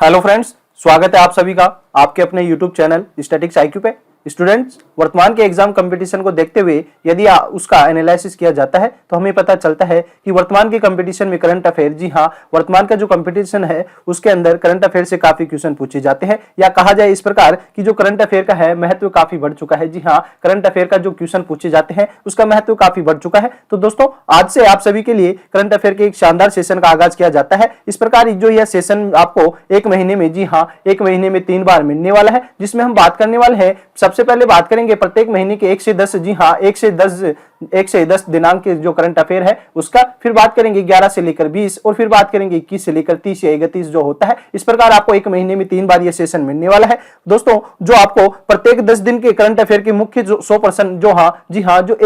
Hello friends, स्वागत है आप सभी का आपके अपने यूट्यूब चैनल स्टैटिक्स आईक्यू पे। स्टूडेंट्स, वर्तमान के एग्जाम कंपटीशन को देखते हुए यदि उसका एनालिसिस किया जाता है तो हमें पता चलता है कि वर्तमान के कंपटीशन में करंट अफेयर, जी हाँ, वर्तमान का जो कंपटीशन है उसके अंदर करंट अफेयर से काफी क्वेश्चन पूछे जाते हैं, या कहा जाए इस प्रकार कि जो करंट अफेयर का है महत्व काफी बढ़ चुका है। जी हाँ, करंट अफेयर का जो क्वेश्चन पूछे जाते हैं उसका महत्व काफी बढ़ चुका है। तो दोस्तों, आज से आप सभी के लिए करंट अफेयर के एक शानदार सेशन का आगाज किया जाता है। इस प्रकार जो यह सेशन आपको एक महीने में, जी हाँ, एक महीने में 3 बार मिलने वाला है, जिसमें हम बात करने वाले हैं। सबसे पहले बात करेंगे प्रत्येक महीने के 1 से 10, जी हाँ, 1 से 10 दिनांक के जो करंट अफेयर है उसका, फिर बात करेंगे 11 से लेकर 20, और फिर बात करेंगे 21 से लेकर 30 या 31 जो होता है। इस प्रकार आपको एक महीने में 3 बार यह सेशन मिलने वाला है। दोस्तों, जो आपको प्रत्येक 10 दिन के करंट अफेयर के मुख्य जो 100%, जो हाँ, जी हाँ, जो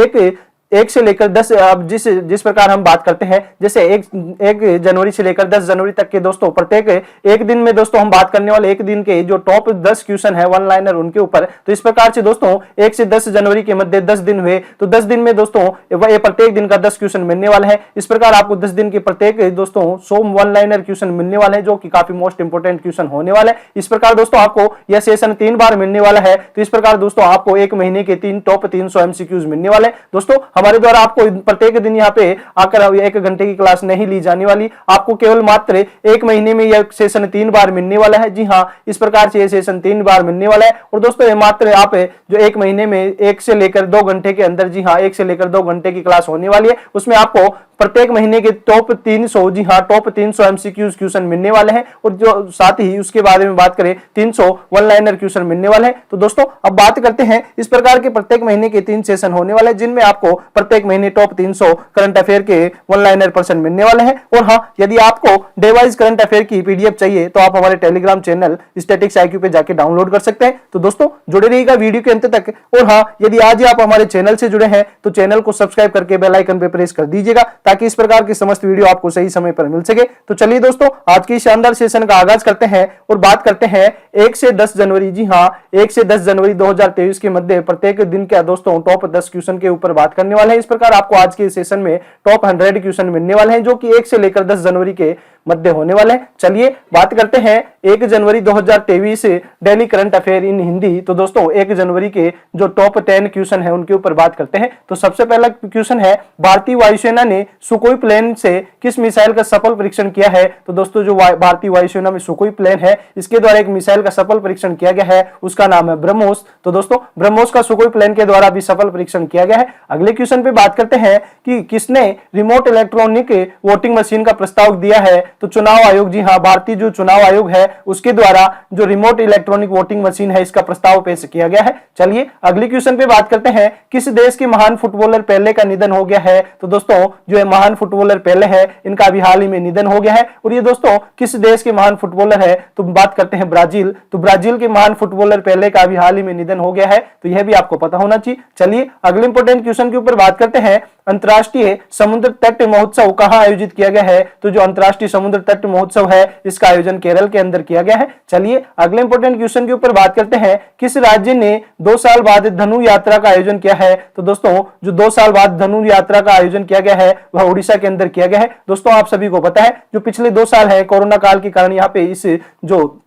एक से लेकर 10, अब जिस प्रकार हम बात करते हैं, जैसे एक जनवरी से लेकर 10 जनवरी तक के दोस्तों, प्रत्येक एक दिन में दोस्तों हम बात करने वाले एक दिन के जो टॉप 10 क्वेश्चन है वन लाइनर उनके ऊपर। तो इस प्रकार से दोस्तों 1 से 10 जनवरी के मध्य 10 दिन हुए, तो 10 दिन में दोस्तों ये प्रत्येक दिन का 10 क्वेश्चन मिलने वाला है। इस प्रकार आपको 10 दिन के प्रत्येक दोस्तों 100 वन लाइनर क्वेश्चन मिलने वाले हैं, जो कि काफी मोस्ट इंपोर्टेंट क्वेश्चन होने वाला है। इस प्रकार दोस्तों आपको यह सेशन 3 बार मिलने वाला है। तो इस प्रकार दोस्तों आपको एक महीने के 3 टॉप 300 एमसीक्यूज मिलने वाले। दोस्तों, हमारे द्वारा आपको प्रत्येक दिन यहाँ पे आकर 1 घंटे की क्लास नहीं ली जाने वाली, आपको केवल मात्र एक महीने में यह सेशन 3 बार मिलने वाला है। जी हाँ, इस प्रकार से यह सेशन 3 बार मिलने वाला है। और दोस्तों, ये मात्र आप जो एक महीने में 1 से लेकर 2 घंटे के अंदर, जी हाँ, 1 से लेकर 2 घंटे की क्लास होने वाली है। उसमें आपको प्रत्येक महीने के टॉप 300, जी हाँ, टॉप 300 एमसीक्यूज क्वेश्चन मिलने वाले हैं, और जो साथ ही उसके बारे में बात करें 300 वन लाइनर क्वेश्चन मिलने वाले हैं। तो दोस्तों, अब बात करते हैं, इस प्रकार के प्रत्येक महीने के 3 सेशन होने वाले हैं, जिनमें आपको प्रत्येक महीने टॉप 300 करंट अफेयर के वन लाइनर पर्सन मिलने वाले हैं। और हाँ, यदि आपको डे वाइज करंट अफेयर की पीडीएफ चाहिए तो आप हमारे टेलीग्राम चैनल स्टैटिक्स आईक्यू पे जाके डाउनलोड कर सकते हैं। तो दोस्तों, जुड़े रहिएगा वीडियो के अंत तक। और हाँ, यदि आज ही आप हमारे चैनल से जुड़े हैं तो चैनल को सब्सक्राइब करके बेल आइकन पे प्रेस कर दीजिएगा, ताकि इस प्रकार की समस्त वीडियो आपको सही समय पर मिल सके। तो चलिए दोस्तों, आज की शानदार सेशन का आगाज करते हैं और बात करते हैं 1 से 10 जनवरी, जी हाँ, 1 से 10 जनवरी 2023 के मध्य प्रत्येक दिन के दोस्तों टॉप 10 क्वेश्चन के ऊपर बात करने वाले हैं। इस प्रकार आपको आज के सेशन में टॉप 100 क्वेश्चन मिलने वाले हैं, जो कि 1 से लेकर 10 जनवरी के मध्य होने वाले हैं। चलिए बात करते हैं 1 जनवरी 2023 डेली करंट अफेयर इन हिंदी। तो दोस्तों, 1 जनवरी के जो टॉप 10 क्वेश्चन है उनके ऊपर बात करते हैं। तो सबसे पहला क्वेश्चन है, भारतीय वायुसेना ने सुखोई प्लेन से किस मिसाइल का सफल परीक्षण किया है? तो दोस्तों, जो भारतीय वायुसेना में सुखोई प्लेन है, इसके द्वारा एक मिसाइल का सफल परीक्षण किया गया है, उसका नाम है ब्रह्मोस। तो दोस्तों, ब्रह्मोस का सुखोई प्लेन के द्वारा भी सफल परीक्षण किया गया है। अगले क्वेश्चन पे बात करते हैं कि किसने रिमोट इलेक्ट्रॉनिक वोटिंग मशीन का प्रस्ताव दिया है? तो चुनाव आयोग, जी हाँ, भारतीय जो चुनाव आयोग है उसके द्वारा जो रिमोट इलेक्ट्रॉनिक वोटिंग मशीन है इसका प्रस्ताव पेश किया गया है। चलिए अगले क्वेश्चन पे बात करते हैं, किस देश के महान फुटबॉलर पेले का निधन हो गया है? तो दोस्तों, जो है महान फुटबॉलर पेले है, इनका भी हाल ही में निधन हो गया है। और ये दोस्तों किस देश के महान फुटबॉलर है? तो बात करते हैं ब्राजील। तो ब्राजील के महान फुटबॉलर पेले का भी हाल ही में निधन हो गया है। तो यह भी आपको पता होना चाहिए। चलिए अगले इंपोर्टेंट क्वेश्चन के ऊपर बात करते हैं, अंतरराष्ट्रीय समुद्र तट महोत्सव कहां आयोजित किया गया है? तो जो अंतरराष्ट्रीय समुद्र तट महोत्सव है इसका आयोजन केरल के अंदर किया गया है। चलिए अगले इंपोर्टेंट क्वेश्चन के ऊपर बात करते हैं, किस राज्य ने 2 साल बाद धनु यात्रा का आयोजन किया है? तो दोस्तों, जो 2 साल बाद धनु यात्रा का आयोजन किया गया है वह उड़ीसा के अंदर किया गया है। दोस्तों, आप सभी को पता है जो पिछले 2 साल है कोरोना काल के कारण यहाँ पे इस जो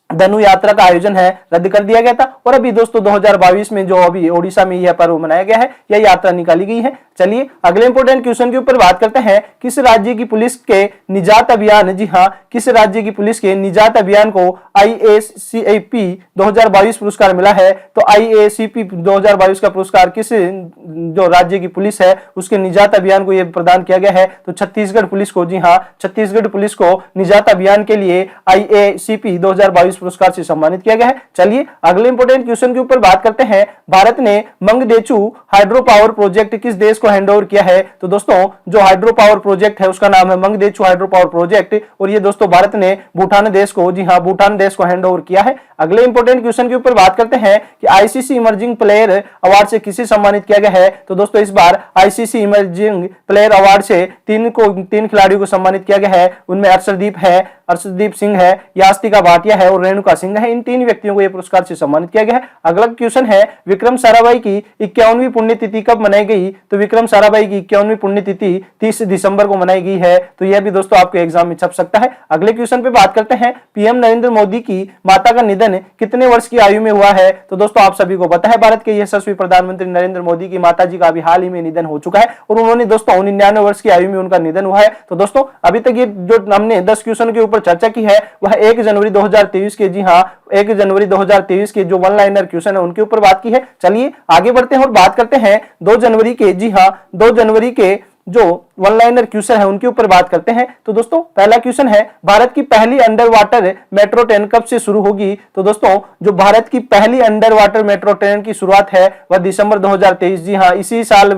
धनु यात्रा का आयोजन है रद्द कर दिया गया था, और अभी दोस्तों 2022 में जो अभी ओडिशा में यह पर्व मनाया गया है, यह यात्रा निकाली गई है। चलिए अगले इंपोर्टेंट क्वेश्चन के ऊपर बात करते हैं, किस राज्य की पुलिस के निजात अभियान, जी हाँ, किस राज्य की पुलिस के निजात अभियान को IACP 2022 पुरस्कार मिला है? तो IACP 2022 का पुरस्कार किस जो राज्य की पुलिस है उसके निजात अभियान को यह प्रदान किया गया है? तो छत्तीसगढ़ पुलिस को, जी हाँ, छत्तीसगढ़ पुलिस को निजात अभियान के लिए IACP 2022 पुरस्कार से सम्मानित किया गया है। चलिए अगले इंपोर्टेंट क्वेश्चन के ऊपर बात करते हैं, भारत ने मंगदेचु हाइड्रो पावर प्रोजेक्ट किस देश को हैंडओवर किया है? तो दोस्तों, जो हाइड्रो पावर प्रोजेक्ट है उसका नाम है मंगदेचु हाइड्रो पावर प्रोजेक्ट, और ये दोस्तों भारत ने भूटान देश को, जी हाँ, भूटान देश को हैंडओवर किया है। अगले इंपोर्टेंट क्वेश्चन के ऊपर बात करते हैं कि आईसीसी इमर्जिंग प्लेयर अवार्ड से किसे सम्मानित किया गया है? तो दोस्तों, इस बार आईसीसी इमर्जिंग प्लेयर अवार्ड से 3 खिलाड़ियों को सम्मानित किया गया है। उनमें अर्शदीप है, अर्शदीप सिंह है, यास्तिका भाटिया है और रेणुका सिंह है। इन 3 व्यक्तियों को यह पुरस्कार से सम्मानित किया गया है। अगला क्वेश्चन है विक्रम साराभाई की 51वीं पुण्यतिथि कब मनाई गई? तो विक्रम साराभाई की 51वीं पुण्यतिथि 30 दिसंबर को मनाई गई है। तो यह भी दोस्तों आपके एग्जाम में छप सकता है। अगले क्वेश्चन पे बात करते हैं, पीएम नरेंद्र मोदी की माता का निधन कितने वर्ष की आयु में हुआ है? तो दोस्तों आप सभी को पता है, भारत के यशस्वी प्रधानमंत्री नरेंद्र मोदी की माता जी का अभी हाल ही में निधन हो चुका है और उन्होंने दोस्तों 99 वर्ष की आयु में उनका निधन हुआ है। तो दोस्तों अभी तक ये जो हमने 10 क्वेश्चन के ऊपर चर्चा की है वह 1 जनवरी 2023 के, जी हाँ 1 जनवरी 2023 के जो वन लाइनर क्वेश्चन है उनके ऊपर बात की है। चलिए आगे बढ़ते हैं और बात करते हैं 2 जनवरी के, जी हाँ 2 जनवरी के जो वन लाइनर क्वेश्चन है उनके ऊपर बात करते हैं। तो दोस्तों पहला क्वेश्चन है, भारत की पहली अंडर वाटर मेट्रो ट्रेन कब से शुरू होगी? तो दोस्तों जो भारत की पहली अंडर वाटर मेट्रो ट्रेन की शुरुआत है वह दिसंबर 2023, जी हाँ इसी साल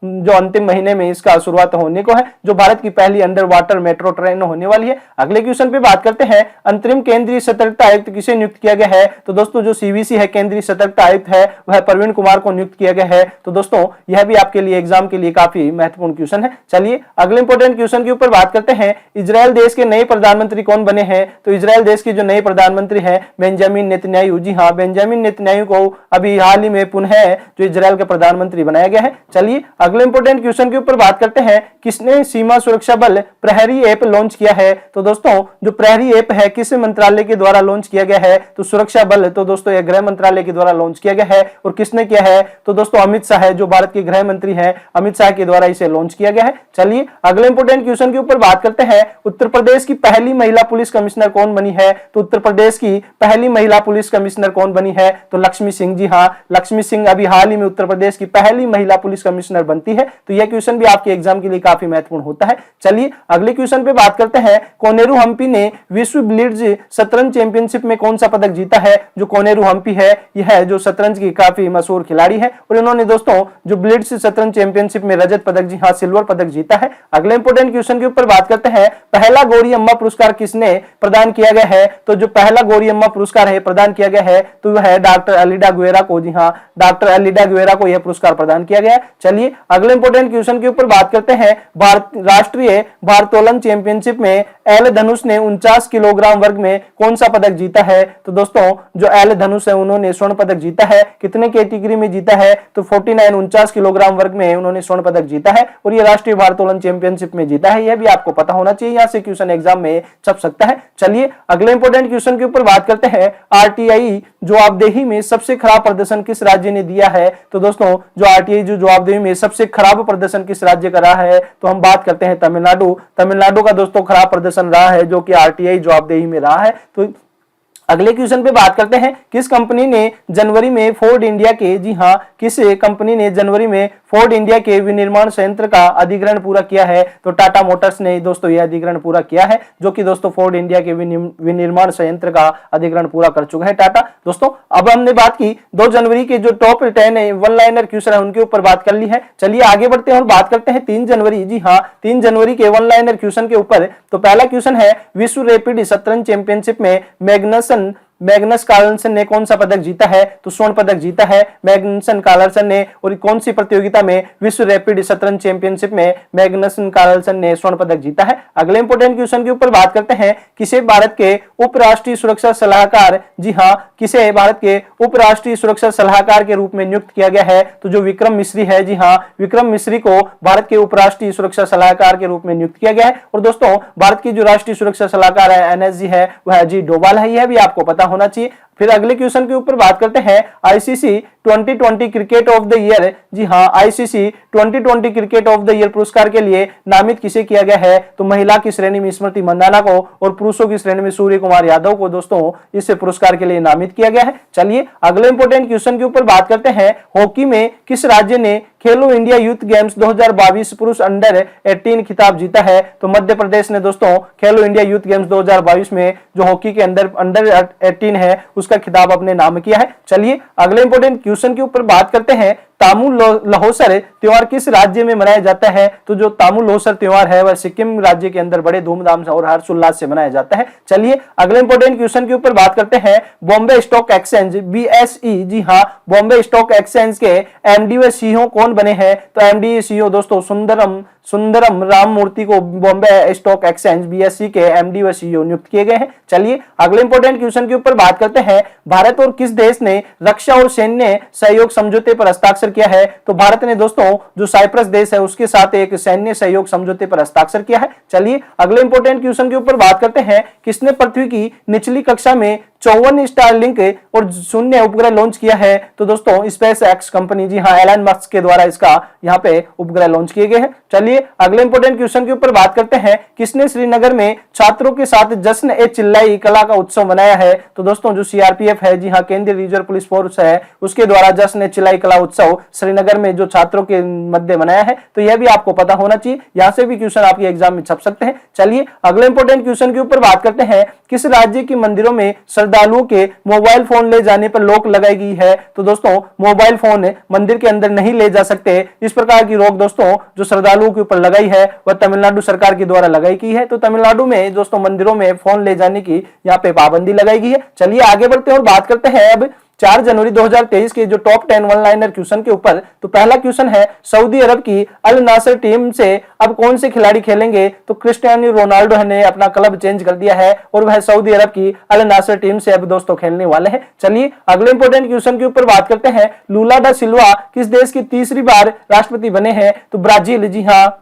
जो अंतिम महीने में इसका शुरुआत होने को है, जो भारत की पहली अंडर वाटर मेट्रो ट्रेन होने वाली है। अगले क्वेश्चन पे बात करते हैं, अंतरिम केंद्रीय सतर्कता आयुक्त किसे नियुक्त किया गया है? तो दोस्तों जो सीवीसी है, केंद्रीय सतर्कता आयुक्त है, वह प्रवीण कुमार को नियुक्त किया गया है। तो दोस्तों यह भी आपके लिए एग्जाम के लिए काफी महत्वपूर्ण क्वेश्चन है। चलिए अगले इंपॉर्टेंट क्वेश्चन के ऊपर बात करते हैं, इजराइल देश के नए प्रधानमंत्री कौन बने हैं? तो इजराइल देश के जो नए प्रधानमंत्री हैं बेंजामिन नेतन्याहू, जी हाँ बेंजामिन नेतन्याहू को अभी हाल ही में पुनः जो इजराइल का प्रधानमंत्री बनाया गया है। चलिए अगले इंपॉर्टेंट क्वेश्चन के ऊपर बात करते हैं, किसने सीमा सुरक्षा बल प्रहरी ऐप लॉन्च किया है? तो दोस्तों जो प्रहरी ऐप है किस मंत्रालय के द्वारा लॉन्च किया गया है? तो सुरक्षा बल, तो दोस्तों यह गृह मंत्रालय के द्वारा लॉन्च किया गया है। और किसने किया है? तो दोस्तों अमित शाह है, जो भारत के गृह मंत्री हैं, अमित शाह के द्वारा इसे लॉन्च किया गया है। चलिए अगले इंपॉर्टेंट क्वेश्चन के ऊपर बात करते हैं, उत्तर प्रदेश की पहली महिला पुलिस कमिश्नर कौन बनी है? तो उत्तर प्रदेश की पहली महिला पुलिस कमिश्नर कौन बनी है? तो लक्ष्मी सिंह, जी हाँ लक्ष्मी सिंह अभी हाल ही में उत्तर प्रदेश की पहली महिला पुलिस कमिश्नर बनती है। तो यह क्वेश्चन भी आपके एग्जाम के लिए काफी महत्वपूर्ण होता है। चलिए अगले क्वेश्चन पे बात करते हैं, कोनेरू हम्पी ने विश्व ब्लिट्ज शतरंज चैंपियनशिप में कौन सा पदक जीता है? जो कोनेरू हम्पी है यह जो शतरंज की काफी मशहूर खिलाड़ी है और इन्होंने दोस्तों जो ब्लिट्ज शतरंज चैंपियनशिप में रजत पदक, जी हाँ सिल्वर पदक जीता है। अगले इंपॉर्टेंट क्वेश्चन के ऊपर बात करते हैं, पहला गौरी अम्मा पुरस्कार किसने प्रदान किया गया है? तो जो पहला गौरी अम्मा पुरस्कार है प्रदान किया गया है तो वह है डॉक्टर एलिडा गुएरा को, जी हाँ डॉक्टर एलिडा गुएरा को यह पुरस्कार प्रदान किया गया है। चलिए अगले इंपॉर्टेंट क्वेश्चन के ऊपर बात करते हैं, राष्ट्रीय भारोत्तोलन चैंपियनशिप में एल धनुष ने 49 किलोग्राम वर्ग में कौन सा पदक जीता है? तो दोस्तों जो एल धनुष है उन्होंने स्वर्ण पदक जीता है। कितने कैटेगरी में जीता है? तो 49 किलोग्राम वर्ग में उन्होंने स्वर्ण पदक जीता है और यह राष्ट्रीय भारोत्तोलन चैंपियनशिप में जीता है। यह भी आपको पता होना चाहिए, यहां से क्वेश्चन एग्जाम में छप सकता है। चलिए अगले इंपॉर्टेंट क्वेश्चन के ऊपर बात करते हैं, आरटीआई जवाबदेही में सबसे खराब प्रदर्शन किस राज्य ने दिया है? तो दोस्तों जो आरटीआई जो जवाबदेही में सबसे खराब प्रदर्शन किस राज्य का रहा है? तो हम बात करते हैं तमिलनाडु। तमिलनाडु का दोस्तों खराब प्रदर्शन रहा है जो कि आरटीआई जवाबदेही में रहा है। तो अगले क्वेश्चन पे बात करते हैं, किस कंपनी ने जनवरी में फोर्ड इंडिया के, जी हाँ किस कंपनी ने जनवरी में फोर्ड इंडिया के विनिर्माण संयंत्र का अधिग्रहण पूरा किया है? तो टाटा मोटर्स ने दोस्तों यह अधिग्रहण पूरा किया है, जो कि दोस्तों फोर्ड इंडिया के विनिर्माण संयंत्र का अधिग्रहण पूरा कर चुका है टाटा। दोस्तों अब हमने बात की 2 जनवरी के जो टॉप 10 वन लाइनर क्वेश्चन है उनके ऊपर बात कर ली है। चलिए आगे बढ़ते हैं और बात करते हैं 3 जनवरी, जी हाँ 3 जनवरी के वन लाइनर क्वेश्चन के ऊपर। तो पहला क्वेश्चन है, विश्व रैपिड शतरंज चैंपियनशिप में मैग्नस कार्लसन ने कौन सा पदक जीता है? तो स्वर्ण पदक जीता है मैग्नस कार्लसन ने। और कौन सी प्रतियोगिता में? विश्व रैपिड शतरंज चैंपियनशिप में मैग्नस कार्लसन ने स्वर्ण पदक जीता है। अगले इंपॉर्टेंट क्वेश्चन के ऊपर बात करते हैं, किसे भारत के उपराष्ट्रीय सुरक्षा सलाहकार, जी हाँ किसे भारत के उपराष्ट्रीय सुरक्षा सलाहकार के रूप में नियुक्त किया गया है? तो जो विक्रम मिश्री है, जी हाँ विक्रम मिश्री को भारत के उपराष्ट्रीय सुरक्षा सलाहकार के रूप में नियुक्त किया गया है। और दोस्तों भारत की जो राष्ट्रीय सुरक्षा सलाहकार है एनएसजी है वह अजीत डोभाल है, यह भी आपको पता होना चाहिए। फिर अगले क्वेश्चन के ऊपर बात करते हैं, ICC 2020 cricket of the year, जी हाँ ICC 2020 cricket of the year पुरस्कार के लिए नामित किसे किया गया है? तो महिला की श्रेणी में स्मृति मंदाना को और पुरुषों की श्रेणी में सूर्य कुमार यादव को दोस्तों इस पुरस्कार के लिए नामित किया गया है। चलिए अगले इंपॉर्टेंट क्वेश्चन के ऊपर बात करते हैं, हॉकी में किस राज्य ने खेलो इंडिया यूथ गेम्स 2022 पुरुष अंडर 18 खिताब जीता है? तो मध्य प्रदेश ने दोस्तों खेलो इंडिया यूथ गेम्स 2022 में जो हॉकी के अंदर अंडर 18 है उसका खिताब अपने नाम किया है। चलिए अगले इंपॉर्टेंट क्वेश्चन के ऊपर बात करते हैं, तामू लहोसर त्योहार किस राज्य में मनाया जाता है? तो जो तामू लहोसर त्योहार है वह सिक्किम राज्य के अंदर बड़े धूमधाम से और हर्षोल्लास से मनाया जाता है। चलिए अगले इंपॉर्टेंट क्वेश्चन के ऊपर बात करते हैं। बॉम्बे स्टॉक एक्सचेंज BSE, जी हाँ, बॉम्बे स्टॉक एक्सचेंज के एमडी व सीईओ कौन बने हैं? तो एमडी सीईओ दोस्तों सुंदरम राममूर्ति को बॉम्बे स्टॉक एक्सचेंज BSE के एमडी व सीईओ नियुक्त किए गए हैं। चलिए अगले इंपॉर्टेंट क्वेश्चन के ऊपर बात करते हैं। भारत और किस देश ने रक्षा और सैन्य सहयोग समझौते पर हस्ताक्षर किया है? तो भारत ने दोस्तों जो साइप्रस देश है उसके साथ एक सैन्य सहयोग समझौते पर हस्ताक्षर किया है। चलिए अगले इंपॉर्टेंट क्वेश्चन के ऊपर बात करते हैं। किसने पृथ्वी की निचली कक्षा में 54 स्टारलिंक और शून्य उपग्रह लॉन्च किया है? तो दोस्तों स्पेस एक्स कंपनी, जी हाँ, एलन मस्क के द्वारा इसका यहाँ पे उपग्रह लॉन्च किए गए हैं। चलिए अगले इंपॉर्टेंट क्वेश्चन के ऊपर बात करते हैं। किसने श्रीनगर में छात्रों के साथ जश्न ए चिल्लाई कला का उत्सव मनाया है? तो दोस्तों जो CRPF है, जी हाँ, केंद्रीय रिजर्व पुलिस फोर्स है, उसके द्वारा जश्न ए चिल्लाई कला उत्सव श्रीनगर में जो छात्रों के मध्य मनाया है। तो यह भी आपको पता होना चाहिए, यहाँ से भी क्वेश्चन आपके एग्जाम में छप सकते हैं। चलिए अगले इंपॉर्टेंट क्वेश्चन के ऊपर बात करते हैं। किस राज्य के मंदिरों में श्रद्धालुओं के मोबाइल फोन ले जाने पर रोक लगाई गई है? तो दोस्तों मोबाइल फोन मंदिर के अंदर नहीं ले जा सकते, इस प्रकार की रोक दोस्तों जो श्रद्धालुओं के ऊपर लगाई है वह तमिलनाडु सरकार के द्वारा लगाई गई है। तो तमिलनाडु में दोस्तों मंदिरों में फोन ले जाने की यहाँ पे पाबंदी लगाई गई है। चलिए आगे बढ़ते हैं और बात करते हैं अब 4 जनवरी 2023 के जो टॉप 10 वन लाइनर क्वेश्चन के ऊपर। तो पहला क्वेश्चन है, सऊदी अरब की अल नासर टीम से अब कौन से खिलाड़ी खेलेंगे? तो क्रिस्टियानो रोनाल्डो ने अपना क्लब चेंज कर दिया है और वह सऊदी अरब की अल नासर टीम से अब दोस्तों खेलने वाले हैं। चलिए अगले इंपॉर्टेंट क्वेश्चन के ऊपर बात करते हैं। लूला डा सिल्वा किस देश की तीसरी बार राष्ट्रपति बने हैं? तो ब्राजील, जी हाँ,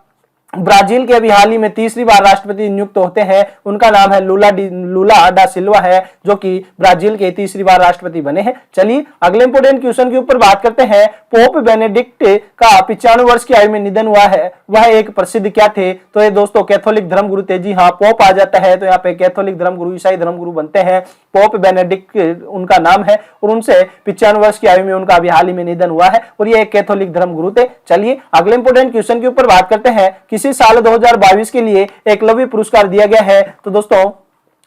ब्राजील के अभी हाल ही में तीसरी बार राष्ट्रपति नियुक्त होते हैं, उनका नाम है लूला डा सिल्वा है, जो कि ब्राजील के तीसरी बार राष्ट्रपति बने हैं। चलिए अगले इंपॉर्टेंट क्वेश्चन के ऊपर बात करते हैं। पोप बेनेडिक्ट का 95 वर्ष की आयु में निधन हुआ है, वह एक प्रसिद्ध क्या थे? तो ये दोस्तों कैथोलिक धर्मगुरु थे। जी हाँ, पोप आ जाता है तो यहाँ पे कैथोलिक धर्मगुरु, ईसाई धर्मगुरु बनते हैं। पोप बेनेडिक्ट उनका नाम है और उनसे 95 वर्ष की आयु में उनका अभी हाल ही में निधन हुआ है और ये एक कैथोलिक धर्मगुरु थे। चलिए अगले इंपॉर्टेंट क्वेश्चन के ऊपर बात करते हैं। किसी साल 2022 के लिए एकलव्य पुरस्कार दिया गया है? तो दोस्तों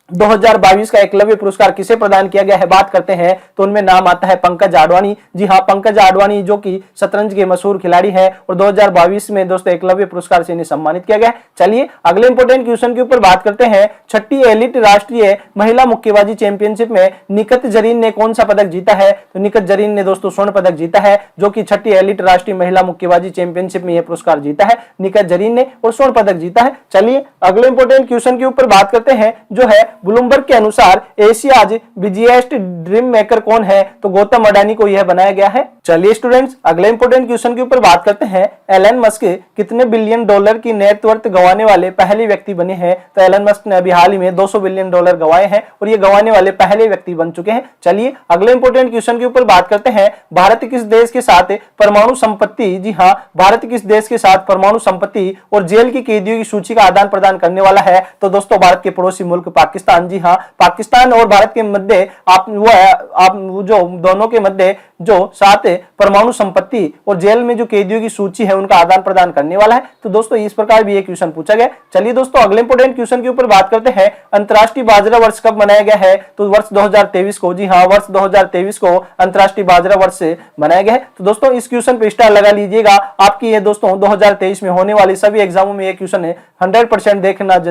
2022 का एकलव्य पुरस्कार किसे प्रदान किया गया है बात करते हैं तो उनमें नाम आता है पंकज आडवाणी। जी हाँ, पंकज आडवाणी जो कि शतरंज के मशहूर खिलाड़ी है और 2022 में दोस्तों एकलव्य पुरस्कार से इन्हें सम्मानित किया गया है। चलिए अगले इंपॉर्टेंट क्वेश्चन के ऊपर बात करते हैं। 6ठी एलिट राष्ट्रीय महिला मुक्केबाजी चैंपियनशिप में निखत जरीन ने कौन सा पदक जीता है? तो निखत जरीन ने दोस्तों स्वर्ण पदक जीता है, जो कि 6ठी एलिट राष्ट्रीय महिला मुक्केबाजी चैंपियनशिप में यह पुरस्कार जीता है निखत जरीन ने और स्वर्ण पदक जीता है। चलिए अगले इंपॉर्टेंट क्वेश्चन के ऊपर बात करते हैं, जो है ब्लूमबर्ग के अनुसार एशियाज बिजिएस्ट ड्रीम मेकर कौन है? तो गौतम अडानी को यह बनाया गया है। चलिए स्टूडेंट्स अगले इंपॉर्टेंट क्वेश्चन के ऊपर बात करते हैं। एलन मस्क कितने बिलियन डॉलर की नेट वर्थ गंवाने वाले पहले व्यक्ति बने हैं? तो एलन मस्क ने अभी हाल ही में 200 बिलियन डॉलर गंवाए हैं और ये गंवाने वाले पहले व्यक्ति बन चुके हैं। चलिए अगले इंपॉर्टेंट क्वेश्चन के ऊपर बात करते हैं। भारत किस देश के साथ परमाणु संपत्ति, जी हाँ, भारत किस देश के साथ परमाणु संपत्ति और जेल की कैदियों की सूची का आदान प्रदान करने वाला है? तो दोस्तों भारत के पड़ोसी मुल्क पाकिस्तान। जी हाँ, पाकिस्तान और भारत के मध्य आप जो दोनों के मध्य जो 7 परमाणु संपत्ति और जेल में जो कैदियों की सूची है उनका आदान प्रदान करने वाला है। तो दोस्तों इस प्रकार भी एक क्वेश्चन पूछा गया। चलिए दोस्तों अगले इंपॉर्टेंट क्वेश्चन के ऊपर बात करते हैं। अंतर्राष्ट्रीय बाजरा वर्ष कब मनाया गया है? तो वर्ष 2023 को। जी हाँ, वर्ष 2023 को अंतर्राष्ट्रीय बाजरा वर्ष मनाया गया है। तो दोस्तों इस क्वेश्चन पे स्टार लगा लीजिएगा। आपकी ये दोस्तों 2023 में होने वाली सभी एग्जामों में ये क्वेश्चन 100%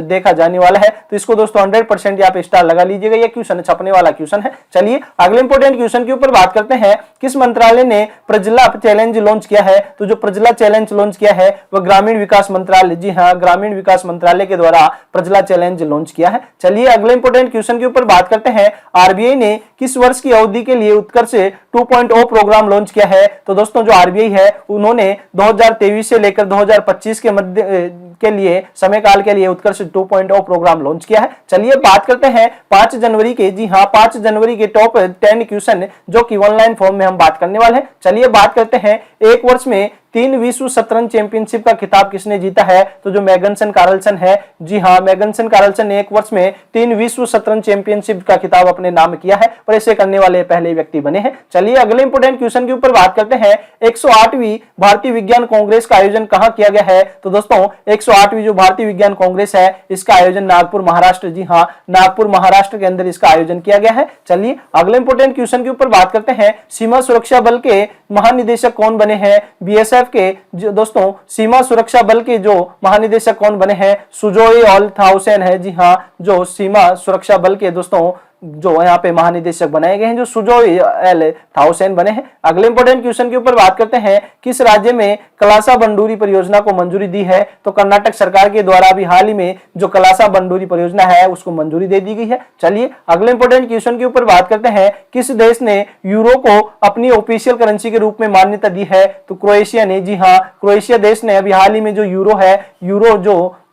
देखा जाने वाला है, तो इसको दोस्तों 100% यहाँ पे स्टार लगा लीजिएगा। ये क्वेश्चन छपने वाला क्वेश्चन है। चलिए अगले इंपॉर्टेंट क्वेश्चन के ऊपर बात करते हैं। किस मंत्रालय ने प्रजला चैलेंज लॉन्च किया है? तो जो प्रजला चैलेंज लॉन्च किया है वह ग्रामीण विकास मंत्रालय, जी हाँ, ग्रामीण विकास मंत्रालय के द्वारा प्रजला चैलेंज लॉन्च किया है। चलिए अगले इंपॉर्टेंट क्वेश्चन के ऊपर बात करते हैं। आरबीआई ने किस वर्ष की अवधि के लिए उत्कर्ष 2.0 प्रोग्राम लॉन्च किया है? तो दोस्तों जो आरबीआई है उन्होंने 2023 से लेकर 2025 के मध्य के लिए समय काल के लिए उत्कर्ष 2.0 प्रोग्राम लॉन्च किया है। चलिए बात करते हैं 5 जनवरी के, जी हाँ, 5 जनवरी के टॉप 10 क्वेश्चन जो कि ऑनलाइन फॉर्म में हम बात करने वाले हैं। चलिए बात करते हैं। एक वर्ष में 3 विश्व शतरंज चैंपियनशिप का खिताब किसने जीता है? तो जो मैग्नसन कार्लसन है, जी हाँ, मैग्नसन कार्लसन ने एक वर्ष में 3 विश्व शतरंज चैंपियनशिप का खिताब अपने नाम किया है और इसे करने वाले पहले व्यक्ति बने हैं। चलिए अगले इंपोर्टेंट क्वेश्चन के ऊपर बात करते हैं। 108वीं भारतीय विज्ञान कांग्रेस का आयोजन कहां किया गया है? तो दोस्तों 108वीं जो भारतीय विज्ञान कांग्रेस है इसका आयोजन नागपुर महाराष्ट्र, जी हाँ, नागपुर महाराष्ट्र के अंदर इसका आयोजन किया गया है। चलिए अगले इंपोर्टेंट क्वेश्चन के ऊपर बात करते हैं। सीमा सुरक्षा बल के महानिदेशक कौन बने हैं? बीएसएफ के जो दोस्तों सीमा सुरक्षा बल के जो महानिदेशक कौन बने हैं? सुजोय ऑल थाउसेन है, जी हाँ, जो सीमा सुरक्षा बल के दोस्तों जो यहाँ पे महानिदेशक बनाए गए हैं जो सुजोय एल थाउसेन बने हैं। अगले इंपोर्टेंट क्वेश्चन के ऊपर बात करते हैं। किस राज्य में कलासा बंडूरी परियोजना को मंजूरी दी है? तो कर्नाटक सरकार के द्वारा अभी हाल ही में जो कलासा बंडूरी परियोजना है उसको मंजूरी दे दी गई है। चलिए अगले इंपोर्टेंट क्वेश्चन के ऊपर बात करते हैं। किस देश ने यूरो को अपनी ऑफिशियल करेंसी के रूप में मान्यता दी है? तो क्रोएशिया ने, जी हाँ, क्रोएशिया देश ने अभी हाल ही में जो यूरो है,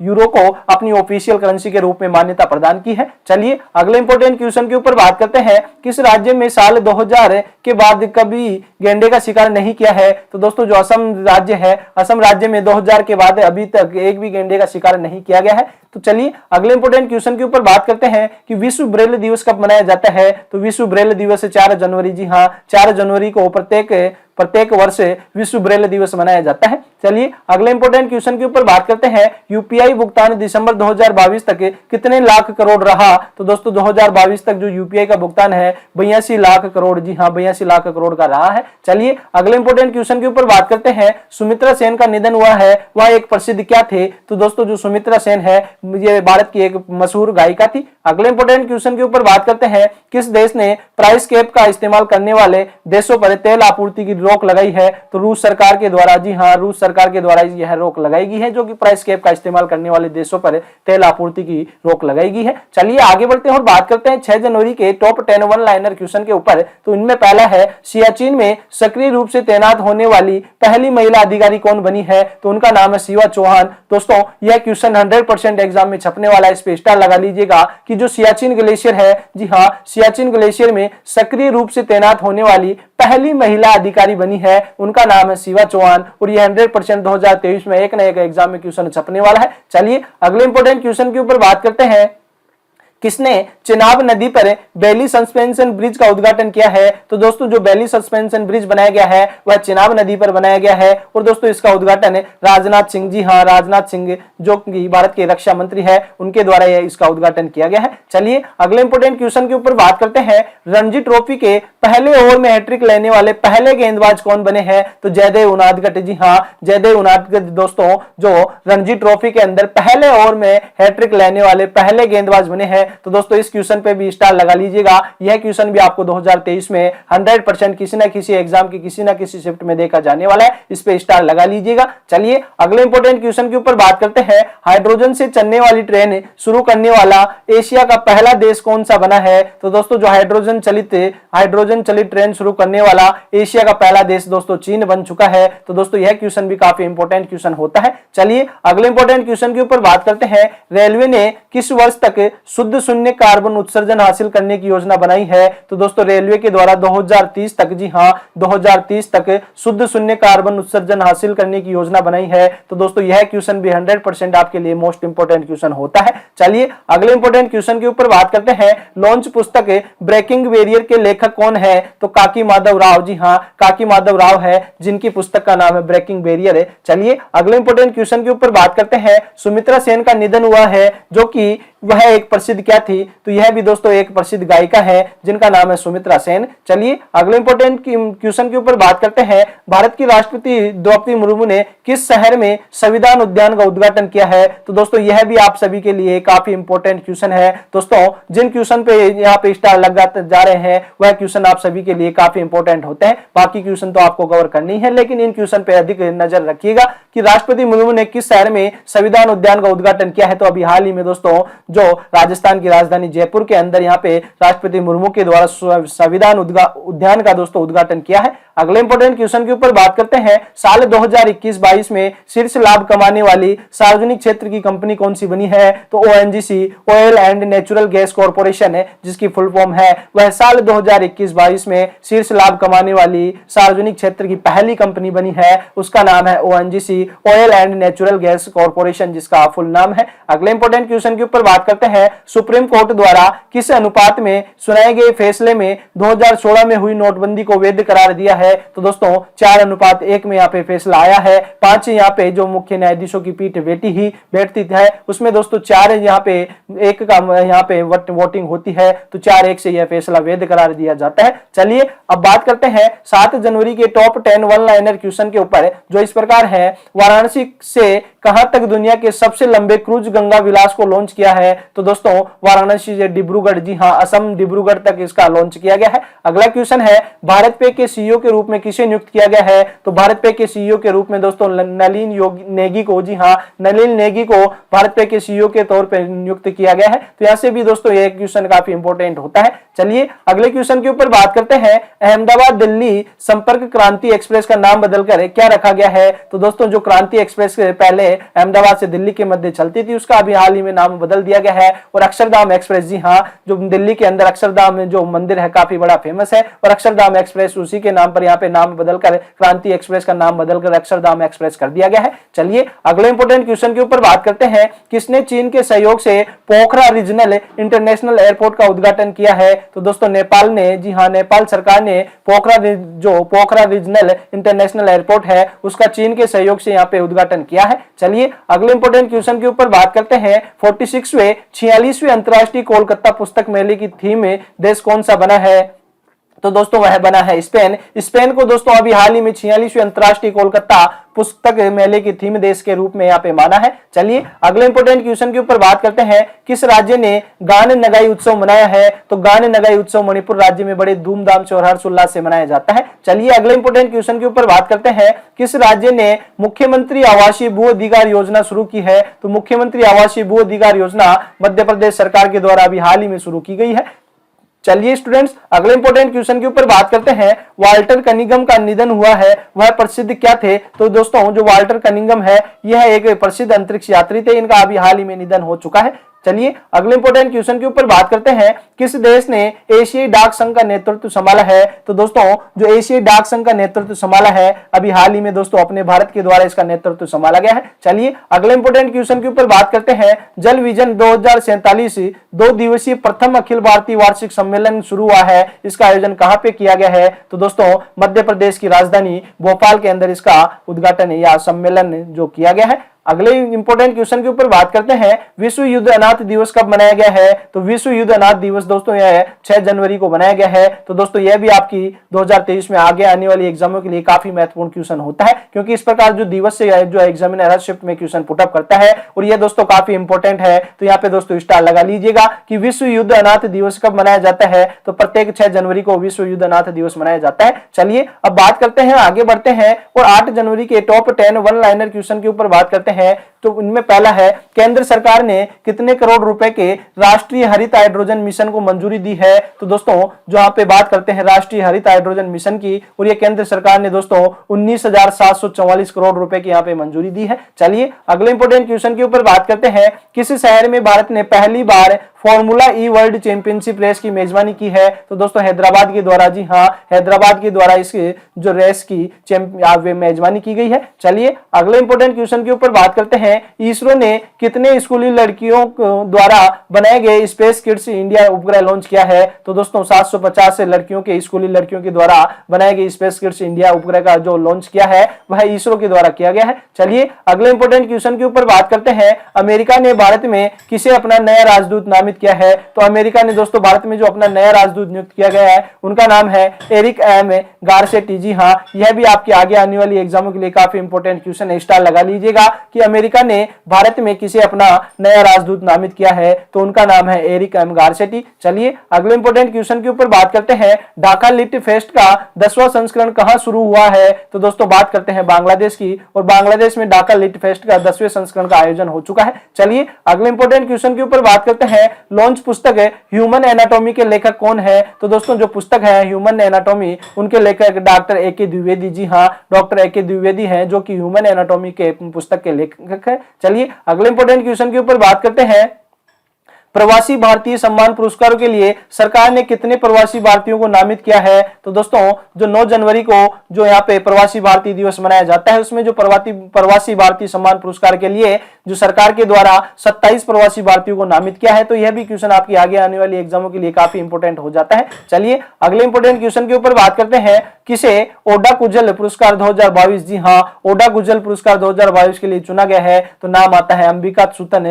यूरो को अपनी ऑफिशियल करेंसी के रूप में मान्यता प्रदान की है। चलिए अगले इंपोर्टेंट क्वेश्चन के ऊपर बात करते हैं। किस राज्य में साल 2000 के बाद कभी गैंडे का शिकार नहीं किया है? तो दोस्तों जो असम राज्य है, असम राज्य में 2000 के बाद अभी तक एक भी गैंडे का शिकार नहीं किया गया है। तो चलिए अगले इंपोर्टेंट क्वेश्चन के ऊपर बात करते हैं कि विश्व ब्रेल दिवस कब मनाया जाता है? तो विश्व ब्रेल दिवस 4 जनवरी, जी हाँ, 4 जनवरी को प्रत्येक वर्ष विश्व ब्रेल दिवस मनाया जाता है। चलिए अगले इंपोर्टेंट क्वेश्चन के ऊपर बात करते हैं। यूपीआई भुगतान दिसंबर 2022 तक कितने लाख करोड़ रहा? तो दोस्तों 2022 तक जो यूपीआई का भुगतान है 82 लाख करोड़, जी हाँ, 82 लाख करोड़ का रहा है। चलिए अगले इंपोर्टेंट क्वेश्चन के ऊपर बात करते हैं। सुमित्रा सेन का निधन हुआ है, वह एक प्रसिद्ध क्या थे? तो दोस्तों जो सुमित्रा सेन है ये भारत की एक मशहूर गायिका थी। अगले इंपोर्टेंट क्वेश्चन के ऊपर बात करते हैं। किस देश ने प्राइस कैप का इस्तेमाल करने वाले देशों पर तेल आपूर्ति की रोक लगाई है? तो रूस सरकार के द्वारा, जी हाँ, रूस सरकार के द्वारा यह रोक लगाई गई है, जो कि प्राइस कैप का इस्तेमाल करने वाले देशों पर तेल आपूर्ति की रोक लगाई गई है। चलिए आगे बढ़ते हैं और बात करते हैं 6 जनवरी के टॉप 10 वन लाइनर क्वेश्चन के ऊपर। तो इनमें पहला है, सियाचिन में सक्रिय रूप से तैनात होने वाली पहली महिला अधिकारी कौन बनी है? तो उनका नाम है शिवा चौहान। दोस्तों यह क्वेश्चन 100% एग्जाम में छपने वाला है, इस पे स्टार लगा लीजिएगा कि जो सियाचिन ग्लेशियर है, जी हाँ, सियाचिन ग्लेशियर में सक्रिय रूप से तैनात होने वाली पहली महिला अधिकारी बनी है, उनका नाम है शिवा चौहान और ये 100% 2023 में एक न एक एग्जाम में क्वेश्चन छपने वाला है। चलिए अगले इंपोर्टेंट क्वेश्चन के ऊपर बात करते हैं। किसने चेनाब नदी पर बेली सस्पेंशन ब्रिज का उद्घाटन किया है? तो दोस्तों जो बेली सस्पेंशन ब्रिज बनाया गया है वह चेनाब नदी पर बनाया गया है और दोस्तों इसका उद्घाटन राजनाथ सिंह, जी हाँ, राजनाथ सिंह जो कि भारत के रक्षा मंत्री है उनके द्वारा यह इसका उद्घाटन किया गया है। चलिए अगले इंपोर्टेंट क्वेश्चन के ऊपर बात करते हैं। रणजी ट्रॉफी के पहले ओवर में हैट्रिक लेने वाले पहले गेंदबाज कौन बने हैं? तो जयदेव उनादकट, जी हाँ, जयदेव उनादकट दोस्तों जो रणजी ट्रॉफी के अंदर पहले ओवर में हैट्रिक लेने वाले पहले गेंदबाज बने हैं। तो दोस्तों इस क्वेश्चन पे भी स्टार लगा लीजिएगा, यह क्वेश्चन भी आपको 2023 में 100% किसी ना किसी एग्जाम की किसी ना किसी शिफ्ट में देखा जाने वाला है, इस पे स्टार लगा लीजिएगा। चलिए अगले इंपोर्टेंट क्वेश्चन के ऊपर बात करते हैं। हाइड्रोजन से चलने वाली ट्रेन शुरू करने वाला एशिया का पहला देश कौन सा बना है? तो दोस्तों जो हाइड्रोजन चलित ट्रेन शुरू करने वाला एशिया का पहला देश दोस्तों चीन बन चुका है। तो दोस्तों यह क्वेश्चन भी काफी इंपोर्टेंट क्वेश्चन होता है। चलिए अगले इंपोर्टेंट क्वेश्चन के ऊपर बात करते हैं। रेलवे ने किस वर्ष तक शुद्ध शून्य कार्बन उत्सर्जन हासिल करने की योजना बनाई है? तो दोस्तों रेलवे के द्वारा 2030 तक, जी हाँ, 2030 तक शुद्ध शून्य कार्बन उत्सर्जन हासिल करने की योजना बनाई है। तो दोस्तों यह क्वेश्चन भी 100% आपके लिए मोस्ट इंपोर्टेंट क्वेश्चन होता है। चलिए अगले इंपोर्टेंट क्वेश्चन के ऊपर बात करते हैं। लॉन्च पुस्तक ब्रेकिंग बैरियर के लेखक कौन है? तो काकी माधव राव, जी हाँ, काकी माधव राव है जिनकी पुस्तक का नाम है ब्रेकिंग बैरियर है। चलिए अगले इंपोर्टेंट क्वेश्चन के ऊपर बात करते हैं। सुमित्रा सेन का निधन हुआ है, जो कि वह एक प्रसिद्ध क्या थी? तो यह भी दोस्तों एक प्रसिद्ध गायिका है जिनका नाम है सुमित्रा सेन। चलिए अगले इंपोर्टेंट क्वेश्चन के ऊपर बात करते हैं। भारत की राष्ट्रपति द्रौपदी मुर्मू ने किस शहर में संविधान उद्यान का उद्घाटन किया है? तो दोस्तों यह भी आप सभी के लिए काफी इंपोर्टेंट क्वेश्चन है। दोस्तों जिन क्वेश्चन पे यहाँ पे स्टार लगाते जा रहे हैं वह क्वेश्चन आप सभी के लिए काफी इंपोर्टेंट होते हैं। बाकी क्वेश्चन तो आपको कवर करनी है, लेकिन इन क्वेश्चन पे अधिक नजर रखिएगा कि राष्ट्रपति मुर्मू ने किस शहर में संविधान उद्यान का उद्घाटन किया है। तो अभी हाल ही में दोस्तों जो राजस्थान राजस्थान की राजधानी जयपुर के अंदर यहाँ पे राष्ट्रपति मुर्मू के द्वारा संविधान उद्यान का दोस्तों उद्घाटन किया है। अगले इंपॉर्टेंट क्वेश्चन के ऊपर बात करते हैं, साल 2021-22 में शीर्ष लाभ कमाने वाली सार्वजनिक क्षेत्र की कंपनी कौन सी बनी है? तो ONGC, oil and natural gas corporation है, जिसकी फुल फॉर्म है वह साल 2021-22 में शीर्ष लाभ कमाने वाली सार्वजनिक क्षेत्र की पहली कंपनी बनी है, उसका नाम है ONGC, oil and natural gas corporation, जिसका फुल नाम है। अगले इंपॉर्टेंट क्वेश्चन के ऊपर बात करते हैं, सुप्रीम कोर्ट द्वारा किस अनुपात में सुनाए गए फैसले में 2016 में हुई नोटबंदी को वैध करार दिया है? तो दोस्तों 4:1 में यहाँ पे फैसला आया है। 5 यहाँ पे जो मुख्य न्यायाधीशों की पीठ बैठती है उसमें दोस्तों 4 यहाँ पे 1 का यहाँ पे वोटिंग होती है, तो 4-1 से यह फैसला वैध करार दिया जाता है। चलिए अब बात करते हैं 7 जनवरी के टॉप 10 वन लाइनर क्वेश्चन के ऊपर, जो इस प्रकार है, वाराणसी से कहां तक दुनिया के सबसे लंबे क्रूज गंगा विलास को लॉन्च किया है? तो दोस्तों वाराणसी से डिब्रूगढ़, जी हां, असम डिब्रूगढ़ तक इसका लॉन्च किया गया है। अगला क्वेश्चन है, भारत पे के सीईओ के रूप में किसे नियुक्त किया गया है? तो भारत पे के सीईओ के रूप में दोस्तों नलिन नेगी को, जी हां, नलिन नेगी को भारत पे के सीईओ के तौर पर नियुक्त किया गया है। तो यहां से भी दोस्तों यह क्वेश्चन काफी इंपॉर्टेंट होता है। चलिए अगले क्वेश्चन के ऊपर बात करते हैं, अहमदाबाद दिल्ली संपर्क क्रांति एक्सप्रेस का नाम बदलकर क्या रखा गया है? तो दोस्तों जो क्रांति एक्सप्रेस पहले अहमदाबाद से दिल्ली के मध्य चलती थी, उसका अभी हाल ही में नाम बदल दिया गया है। और अक्षरधाम एक्सप्रेस, जी हाँ, जो दिल्ली के अंदर अक्षरधाम में जो मंदिर है काफी बड़ा फेमस है, और अक्षरधाम एक्सप्रेस उसी के नाम पर यहाँ पे नाम बदलकर क्रांति एक्सप्रेस का नाम बदलकर अक्षरधाम एक्सप्रेस कर दिया गया है। चलिए अगले इंपोर्टेंट क्वेश्चन के ऊपर बात करते हैं, किसने चीन के सहयोग से पोखरा रीजनल इंटरनेशनल एयरपोर्ट का उद्घाटन किया है? तो दोस्तों नेपाल ने, जी हाँ, नेपाल सरकार ने पोखरा रीजनल इंटरनेशनल एयरपोर्ट है उसका चीन के सहयोग से यहाँ पे उद्घाटन किया है। चलिए अगले इंपोर्टेंट क्वेश्चन के ऊपर बात करते हैं, 46वें अंतरराष्ट्रीय कोलकाता पुस्तक मेले की थीम में देश कौन सा बना है? तो दोस्तों वह बना है स्पेन। स्पेन को दोस्तों अभी हाल ही में 46वें अंतरराष्ट्रीय कोलकाता पुस्तक मेले की थीम देश के रूप में यहाँ पे माना है। चलिए अगले इंपोर्टेंट क्वेश्चन के ऊपर बात करते हैं, किस राज्य ने गान नगाई उत्सव मनाया है? तो गान नगाई उत्सव मणिपुर राज्य में बड़े धूमधाम से और हर्षोल्लास से मनाया जाता है। चलिए अगले इंपोर्टेंट क्वेश्चन के ऊपर बात करते हैं, किस राज्य ने मुख्यमंत्री आवासीय भू अधिकार योजना शुरू की है? तो मुख्यमंत्री आवासीय भू अधिकार योजना मध्य प्रदेश सरकार के द्वारा अभी हाल ही में शुरू की गई है। चलिए स्टूडेंट्स अगले इंपोर्टेंट क्वेश्चन के ऊपर बात करते हैं, वाल्टर कनिंघम का निधन हुआ है, वह प्रसिद्ध क्या थे? तो दोस्तों जो वाल्टर कनिंघम है यह एक प्रसिद्ध अंतरिक्ष यात्री थे, इनका अभी हाल ही में निधन हो चुका है। चलिए अगले इंपोर्टेंट क्वेश्चन के ऊपर बात करते हैं, किस देश ने एशियाई डाक संघ का नेतृत्व संभाला है? तो दोस्तों जो एशियाई डाक संघ का नेतृत्व संभाला है अभी हाल ही में दोस्तों अपने भारत के द्वारा इसका नेतृत्व संभाला गया है। चलिए अगले इंपोर्टेंट क्वेश्चन के ऊपर बात करते हैं, जल विजन 2047 2 दिवसीय प्रथम अखिल भारतीय वार्षिक सम्मेलन शुरू हुआ है, इसका आयोजन कहां पे किया गया है? तो दोस्तों मध्य प्रदेश की राजधानी भोपाल के अंदर इसका उद्घाटन या सम्मेलन जो किया गया है। अगले इंपोर्टेंट क्वेश्चन के ऊपर बात करते हैं, विश्व युद्ध अनाथ दिवस कब मनाया गया है? तो विश्व युद्ध अनाथ दिवस दोस्तों यह 6 जनवरी को बनाया गया है। तो दोस्तों यह भी आपकी 2023 में आगे आने वाली एग्जामों के लिए काफी महत्वपूर्ण क्वेश्चन होता है, क्योंकि इस प्रकार जो दिवस से जो एग्जामिनर हर शिफ्ट में क्वेश्चन पुटअप करता है और यह दोस्तों काफी इंपॉर्टेंट है। तो यहाँ पे दोस्तों स्टार लगा लीजिएगा कि विश्व युद्ध अनाथ दिवस कब मनाया जाता है? तो प्रत्येक 6 जनवरी को विश्व युद्ध अनाथ दिवस मनाया जाता है। चलिए अब बात करते हैं, आगे बढ़ते हैं और 8 जनवरी के टॉप 10 वन लाइनर क्वेश्चन के ऊपर बात करते हैं। तो इनमें पहला है, केंद्र सरकार ने कितने करोड़ रुपए के राष्ट्रीय हरित हाइड्रोजन मिशन को मंजूरी दी है? तो दोस्तों जो यहाँ पे बात करते हैं राष्ट्रीय हरित हाइड्रोजन मिशन की, और ये केंद्र सरकार ने दोस्तों 19,744 करोड़ रुपए की यहाँ पे मंजूरी दी है। चलिए अगले इंपोर्टेंट क्वेश्चन के ऊपर बात करते हैं, किस शहर में भारत ने पहली बार फॉर्मूला ई वर्ल्ड चैंपियनशिप रेस की मेजबानी की है? तो दोस्तों हैदराबाद के द्वारा, जी हाँ, हैदराबाद के द्वारा इस जो रेस की मेजबानी की गई है। चलिए अगले इंपोर्टेंट क्वेश्चन के ऊपर बात करते हैं, इसरो ने कितने स्कूली लड़कियों द्वारा बनाए गए स्पेस किड्स इंडिया उपग्रह लॉन्च किया है? तो दोस्तों 750 लड़कियों के, स्कूली लड़कियों के द्वारा बनाए गए स्पेस किड्स इंडिया उपग्रह का जो लॉन्च किया है वह इसरो के द्वारा किया गया है। चलिए अगले इंपोर्टेंट क्वेश्चन के ऊपर बात करते हैं, अमेरिका ने भारत में किसे अपना नया राजदूत नामित किया है? तो अमेरिका ने दोस्तों भारत में जो अपना नया राजदूत नियुक्त किया गया है उनका नाम है एरिक एम गारसेटी। जी हाँ, यह भी आपकी आगे आने वाली एग्जामों के लिए काफी इंपॉर्टेंट क्वेश्चन है, स्टार लगा लीजिएगा कि अमेरिका ने भारत में किसे अपना नया राजदूत नामित किया है? तो उनका नाम है एरिक एम गारसेटी। चलिए अगले इंपोर्टेंट क्वेश्चन के ऊपर बात करते हैं, ढाका लिट फेस्ट का 10वां संस्करण कहां शुरू हुआ है? तो दोस्तों बात करते हैं बांग्लादेश की, और बांग्लादेश में ढाका लिट फेस्ट का 10वें संस्करण का आयोजन हो चुका है। चलिए अगले इंपोर्टेंट क्वेश्चन के ऊपर बात करते हैं, लॉन्च पुस्तक ह्यूमन एनाटॉमी के लेखक कौन है? तो दोस्तों जो पुस्तक है ह्यूमन एनाटॉमी, उनके लेखक डॉक्टर ए.के. द्विवेदी। जी हाँ, डॉक्टर ए.के. द्विवेदी हैं जो कि ह्यूमन एनाटॉमी के पुस्तक के लेखक है। चलिए अगले इंपॉर्टेंट क्वेश्चन के ऊपर बात करते हैं। प्रवासी भारतीय सम्मान पुरस्कारों के लिए सरकार ने कितने प्रवासी भारतीयों को नामित किया है? तो दोस्तों जो 9 जनवरी को जो यहाँ पे प्रवासी भारतीय दिवस मनाया जाता है, उसमें जो प्रवासी भारतीय सम्मान पुरस्कार के लिए जो सरकार के द्वारा 27 प्रवासी भारतीयों को नामित किया है। तो यह भी क्वेश्चन आपकी आगे आने वाली एग्जामों के लिए काफी इंपोर्टेंट हो जाता है। चलिए अगले इंपोर्टेंट क्वेश्चन के ऊपर बात करते हैं। किसे ओडा कुजल पुरस्कार 2022, जी हाँ, ओडा कुजल पुरस्कार 2022 के लिए चुना गया है? तो नाम आता है अंबिका सुतन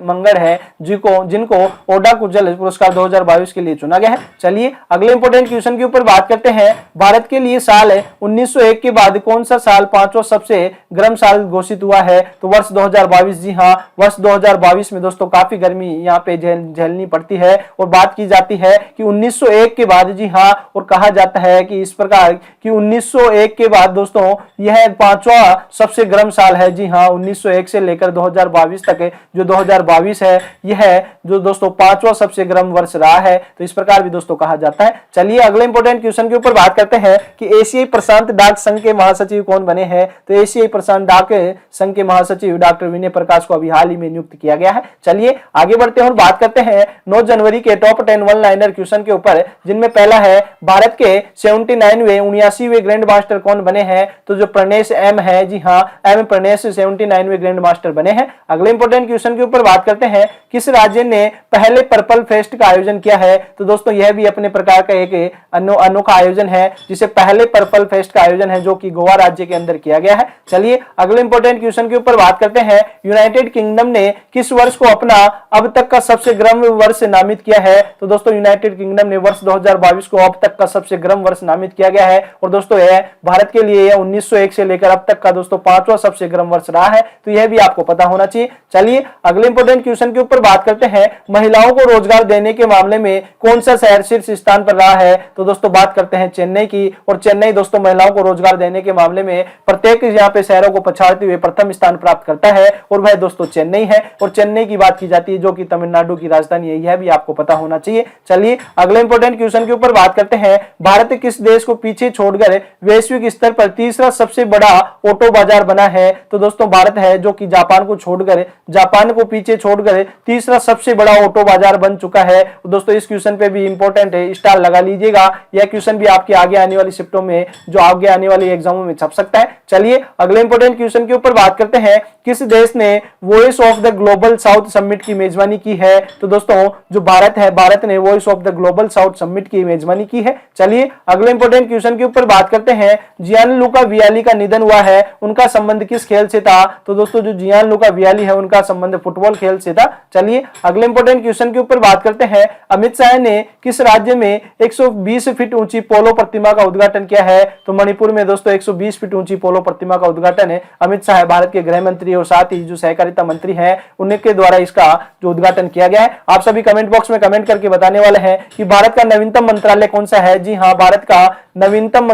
मंगड़ है जिनको ओडा कुजल पुरस्कार 2022 के लिए चुना गया है। चलिए अगले इंपोर्टेंट क्वेश्चन के ऊपर बात करते हैं। भारत के लिए साल 1901 के बाद कौन सा साल 5वां सबसे गर्म साल घोषित हुआ है? तो वर्ष 2022। जी हाँ, वर्ष 2022 में दोस्तों काफी गर्मी यहाँ पे झेलनी पड़ती है और बात की जाती है कि 1901 के बाद, जी हाँ, और कहा जाता है कि इस प्रकार कि 1901 के बाद दोस्तों यह 5वां सबसे गर्म साल है। जी हाँ, 1901 से लेकर 2022 तक जो 2022 है यह जो दोस्तों 5वां सबसे गर्म वर्ष रहा है। तो इस प्रकार भी दोस्तों कहा जाता है। चलिए अगले इंपोर्टेंट क्वेश्चन के ऊपर बात करते हैं कि एशियाई प्रशांत डाक संघ के महासचिव कौन बने हैं? तो एशियाई प्रशांत डाक संघ के महासचिव डॉक्टर विनय प्रकाश को अभी हाल ही में नियुक्त किया गया है। चलिए आगे बढ़ते हैं और बात करते हैं 9 जनवरी के टॉप 10 वन लाइनर क्वेश्चन के ऊपर, जिनमें पहला है भारत के 79वें ग्रैंड मास्टर कौन बने हैं? तो जो प्रणेश एम है, जी हाँ, एम प्रणेश 79वें ग्रैंड मास्टर बने हैं। अगले इंपोर्टेंट क्वेश्चन के ऊपर बात करते हैं। किस राज्य ने पहले पर्पल फेस्ट का आयोजन किया है? तो दोस्तों यह भी अपने प्रकार का एक अनोखा आयोजन है, जिसे पहले पर्पल फेस्ट का आयोजन है जो कि गोवा राज्य के अंदर किया गया है। चलिए अगले इंपोर्टेंट क्वेश्चन के ऊपर बात करते हैं। यूनाइटेड किंगडम ने किस वर्ष को अपना अब तक का सबसे गर्म वर्ष नामित किया है? तो दोस्तों यूनाइटेड किंगडम ने वर्ष 2022 को अब तक का सबसे गर्म वर्ष नामित किया गया है और दोस्तों यह भारत के लिए 1901 से लेकर अब तक का दोस्तों 5वां सबसे गर्म वर्ष रहा है। तो यह भी आपको पता होना चाहिए। चलिए अगले इंपोर्टेंट क्वेश्चन के ऊपर बात करते हैं। महिलाओं को रोजगार देने के मामले में कौन सा शहर शीर्ष स्थान पर रहा है? तो दोस्तों बात करते हैं चेन्नई की, और चेन्नई दोस्तों महिलाओं को रोजगार देने के मामले में प्रत्येक यहाँ पे शहरों को पछाड़ते हुए प्रथम स्थान प्राप्त करता है और वह दोस्तों चेन्नई है। और चेन्नई की बात की जाती है जो कि तमिलनाडु की राजधानी है, यह भी आपको पता होना चाहिए। चलिए अगले इंपोर्टेंट क्वेश्चन के ऊपर बात करते हैं। भारत किस देश को पीछे छोड़कर वैश्विक स्तर पर तीसरा सबसे बड़ा ऑटो बाजार बना है? तो दोस्तों भारत है जो कि जापान को पीछे छोड़कर तीसरा सबसे बड़ा ऑटो बाजार बन चुका है। दोस्तों इस क्वेश्चन पे भी इंपॉर्टेंट है, स्टार लगा लीजिएगा। यह क्वेश्चन भी आपके आगे आने वाली शिफ्टों में जो आगे आने वाली एग्जामों में छप सकता है। चलिए अगले इंपॉर्टेंट क्वेश्चन के ऊपर बात करते हैं। किस देश ने voice of the global south summit की मेजबानी की है? तो दोस्तों जो भारत है, भारत ने voice of the global south summit की मेजबानी की है। चलिए अगले इंपॉर्टेंट क्वेश्चन के ऊपर बात करते हैं। जियानलुका वियाली का निधन हुआ है, उनका संबंध किस खेल से था? तो दोस्तों जो जियानलुका वियाली है उनका संबंध फुटबॉल खेल से था। चलिए अगले इंपॉर्टेंट क्वेश्चन के ऊपर बात करते हैं। अमित शाह ने किस राज्य में 120 फीट ऊंची पोलो प्रतिमा का उद्घाटन किया है? तो मणिपुर में दोस्तों 120 फीट ऊंची पोलो प्रतिमा का उद्घाटन है अमित शाह भारत के गृह मंत्री और साथ ही जो सहकारिता मंत्री हैं उनके द्वारा इसका जो उद्घाटन किया गया है। आप सभी कमेंट बॉक्स में कमेंट करके बताने वाले हैं कि भारत का नवीनतम मंत्रालय कौन सा है। जी हाँ, भारत का नवीनतम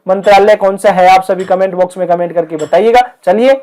मंत्रालय कौन सा है? आप सभी कमेंट बॉक्स में कमेंट करके बताइएगा। चलिए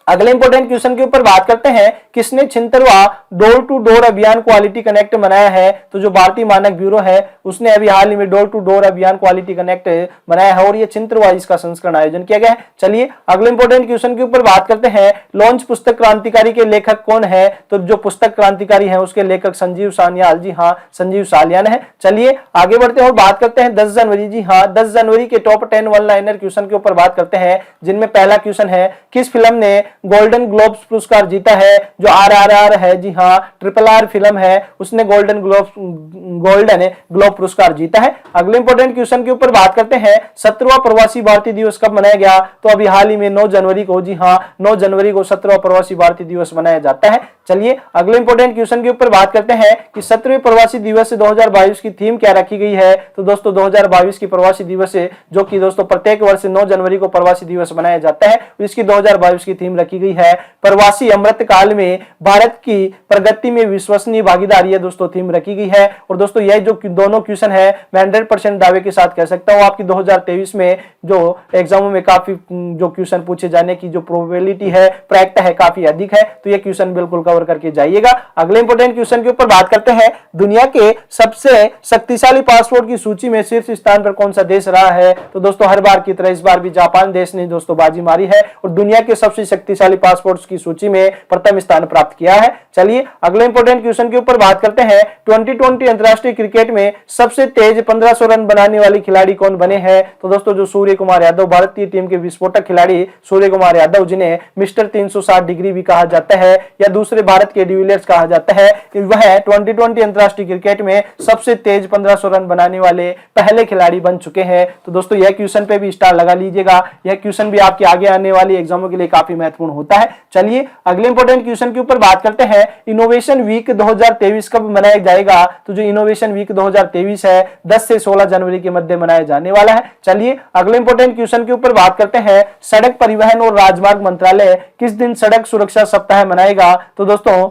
अगले इंपोर्टेंट क्वेश्चन के ऊपर बात करते हैं। किसने 76वां डोर टू डोर अभियान क्वालिटी कनेक्ट बनाया है? तो जो भारतीय मानक ब्यूरो है उसने अभी हाल ही में डोर टू डोर अभियान क्वालिटी कनेक्ट बनाया है और ये 76वां इसका संस्करण आयोजन किया गया है। चलिए अगले इंपोर्टेंट क्वेश्चन के ऊपर बात करते हैं। लॉन्च पुस्तक क्रांतिकारी के लेखक कौन है? तो जो पुस्तक क्रांतिकारी है उसके लेखक संजीव सान्याल, जी हाँ, संजीव सालियान है। चलिए आगे बढ़ते हैं और बात करते हैं 10 जनवरी, जी हाँ, 10 जनवरी के टॉप 10 वन लाइनर क्वेश्चन के ऊपर बात करते हैं, जिनमें पहला क्वेश्चन है किस फिल्म ने गोल्डन ग्लोब्स पुरस्कार जीता है? जो RRR है, जी हाँ, RRR फिल्म है, उसने गोल्डन ग्लोब पुरस्कार जीता है। अगले इंपोर्टेंट क्वेश्चन के ऊपर बात करते हैं। 17वां प्रवासी भारतीय दिवस कब मनाया गया? तो अभी हाल ही में 9 जनवरी को, जी हाँ, 9 जनवरी को 17वां प्रवासी भारतीय दिवस मनाया जाता है। चलिए अगले इंपोर्टेंट क्वेश्चन के ऊपर बात करते हैं कि 17वें प्रवासी दिवस 2022 की थीम क्या रखी गई है? तो दोस्तों 2022 की प्रवासी दिवस है जो कि दोस्तों प्रत्येक वर्ष 9 जनवरी को प्रवासी दिवस मनाया जाता है। इसकी 2022 की थीम रखी गई है प्रवासी अमृत काल में भारत की प्रगति में विश्वसनीय भागीदारी, है दोस्तों थीम रखी गई है। और दोस्तों यह जो दोनों क्वेश्चन है मैं 100% दावे के साथ कह सकता हूं आपकी 2023 में जो एग्जामों में काफी जो क्वेश्चन पूछे जाने की जो प्रोबेबिलिटी है, प्रायिकता है, काफी अधिक है। तो ये क्वेश्चन बिल्कुल कवर करके जाइएगा। अगले इंपोर्टेंट क्वेश्चन के ऊपर बात करते हैं। दुनिया के सबसे शक्तिशाली पासपोर्ट की सूची में शीर्ष स्थान पर कौन सा देश रहा है? तो दोस्तों हर बार की तरह इस बार भी जापान देश ने दोस्तों बाजी मारी है और दुनिया के सबसे शक्तिशाली पासपोर्ट्स की सूची में प्रथम स्थान प्राप्त किया है। चलिए अगले इंपोर्टेंट क्वेश्चन के ऊपर बात करते हैं। 2020 अंतरराष्ट्रीय क्रिकेट में सबसे तेज 1500 रन बनाने वाली खिलाड़ी कौन बने हैं? तो दोस्तों जो सूर्य कुमार यादव, भारतीय टीम के विस्फोटक खिलाड़ी सूर्य कुमार यादव, जिन्हें मिस्टर 360 डिग्री भी कहा जाता है या दूसरे भारत के डिविलियर्स कहा जाता है, वह 2020 अंतरराष्ट्रीय क्रिकेट में सबसे तेज 1500 रन बनाने वाले पहले खिलाड़ी बन चुके हैं। तो दोस्तों यह क्वेश्चन पे भी स्टार लगा लीजिएगा। यह क्वेश्चन भी आपके आगे आने वाली एग्जामों के लिए काफी महत्वपूर्ण होता है। चलिए अगले इंपोर्टेंट क्वेश्चन के ऊपर बात करते हैं। इनोवेशन वीक 2023 कब मनाया जाएगा? तो जो इनोवेशन वीक 2023 है 10 से 16 जनवरी के मध्य मनाया जाने वाला है। चलिए अगले इंपोर्टेंट क्वेश्चन के ऊपर बात करते हैं। सड़क परिवहन और राजमार्ग मंत्रालय किस दिन सड़क सुरक्षा सप्ताह मनाएगा? तो दोस्तों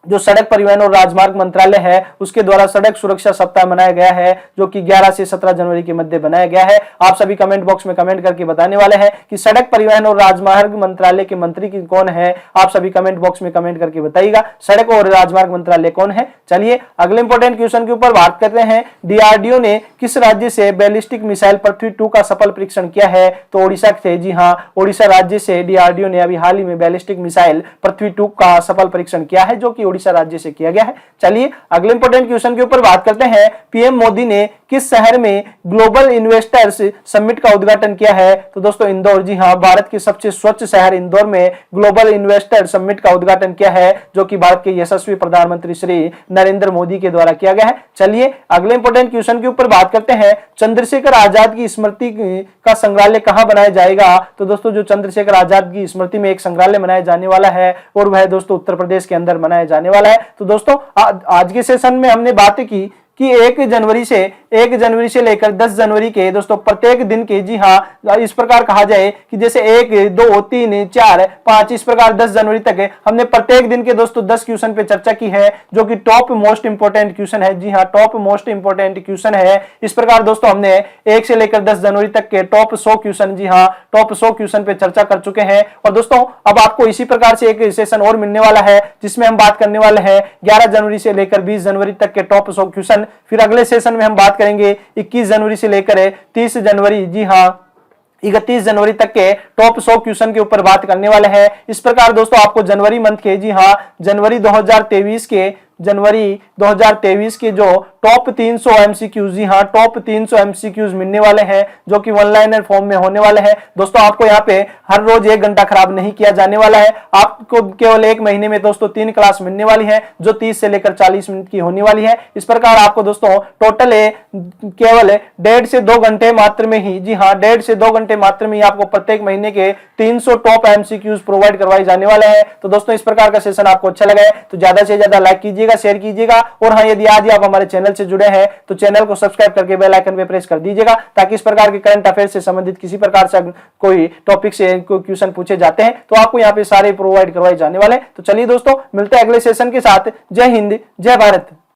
जो सड़क परिवहन और राजमार्ग मंत्रालय है उसके द्वारा सड़क सुरक्षा सप्ताह मनाया गया है, जो कि 11 से 17 जनवरी के मध्य बनाया गया है। आप सभी कमेंट बॉक्स में कमेंट करके बताने वाले हैं कि सड़क परिवहन और राजमार्ग मंत्रालय के मंत्री कौन है। आप सभी कमेंट बॉक्स में कमेंट करके बताइएगा सड़क और राजमार्ग मंत्रालय कौन है। चलिए अगले इंपोर्टेंट क्वेश्चन के ऊपर बात करते हैं। डीआरडीओ ने किस राज्य से बैलिस्टिक मिसाइल पृथ्वी 2 का सफल परीक्षण किया है? तो ओडिशा से। जी हाँ, ओडिशा राज्य से डीआरडीओ ने अभी हाल ही में बैलिस्टिक मिसाइल पृथ्वी 2 का सफल परीक्षण किया है, जो कि ओडिशा राज्य से किया गया है। चलिए अगले इंपोर्टेंट क्वेश्चन के ऊपर बात करते हैं। पीएम मोदी ने किस शहर में ग्लोबल इन्वेस्टर्स समिट का उद्घाटन किया है? तो दोस्तों इंदौर। जी हां, भारत के सबसे स्वच्छ शहर इंदौर में ग्लोबल इन्वेस्टर समिट का उद्घाटन किया है, जो कि भारत के यशस्वी प्रधानमंत्री श्री नरेंद्र मोदी के द्वारा किया गया है। चलिए अगले इंपोर्टेंट क्वेश्चन के ऊपर बात करते हैं। चंद्रशेखर आजाद की स्मृति का संग्रहालय कहां बनाया जाएगा? तो दोस्तों जो चंद्रशेखर आजाद की स्मृति में एक संग्रहालय बनाया जाने वाला है और वह दोस्तों उत्तर प्रदेश के अंदर बनाया जाने वाला है। तो दोस्तों आज के सेशन में हमने बातें की कि 1 जनवरी से लेकर 10 जनवरी के दोस्तों प्रत्येक दिन के, जी हाँ, इस प्रकार कहा जाए कि जैसे 1, 2, 3, 4, 5 इस प्रकार 10 जनवरी तक हमने प्रत्येक दिन के दोस्तों 10 क्वेश्चन पे चर्चा की है, जो कि टॉप मोस्ट इंपोर्टेंट क्वेश्चन है। जी हाँ, टॉप मोस्ट इंपोर्टेंट क्वेश्चन है। इस प्रकार दोस्तों हमने 1 से लेकर 10 जनवरी तक के टॉप 100 क्वेश्चन, जी हाँ, टॉप 100 क्वेश्चन पे चर्चा कर चुके हैं। और दोस्तों अब आपको इसी प्रकार से एक सेशन और मिलने वाला है, जिसमें हम बात करने वाले हैं 11 जनवरी से लेकर 20 जनवरी तक के टॉप 100 क्वेश्चन। फिर अगले सेशन में हम बात करेंगे 21 जनवरी से लेकर 30 जनवरी, जी हाँ, 31 जनवरी तक के टॉप 100 क्वेश्चन के ऊपर बात करने वाले हैं। इस प्रकार दोस्तों आपको जनवरी मंथ के, जी हाँ, जनवरी 2023 के जो टॉप 300 एमसीक्यूज, जी हाँ, टॉप 300 एमसीक्यूज मिलने वाले हैं, जो कि वन लाइनर फॉर्म में होने वाले हैं। दोस्तों आपको यहाँ पे हर रोज 1 घंटा खराब नहीं किया जाने वाला है। आपको केवल 1 महीने में दोस्तों 3 क्लास मिलने वाली है, जो 30 से लेकर 40 मिनट की होने वाली है। इस प्रकार आपको दोस्तों टोटल केवल 1.5 से 2 घंटे मात्र में ही, जी हाँ, 1.5 से 2 घंटे मात्र में ही आपको प्रत्येक महीने के 300 टॉप एमसीक्यूज प्रोवाइड करवाए जाने वाले हैं। तो दोस्तों इस प्रकार का सेशन आपको अच्छा लगा है तो ज्यादा से ज्यादा लाइक कीजिएगा, शेयर कीजिएगा। और हाँ, यदि आज ही आप हमारे चैनल से जुड़े हैं तो चैनल को सब्सक्राइब करके बेल आइकन पे प्रेस कर दीजिएगा, ताकि इस प्रकार के करंट अफेयर से संबंधित किसी प्रकार से कोई टॉपिक से कोई क्वेश्चन पूछे जाते हैं तो आपको यहाँ पे सारे प्रोवाइड करवाए जाने वाले। तो चलिए दोस्तों मिलते हैं अगले सेशन के साथ। जय हिंद, जय भारत।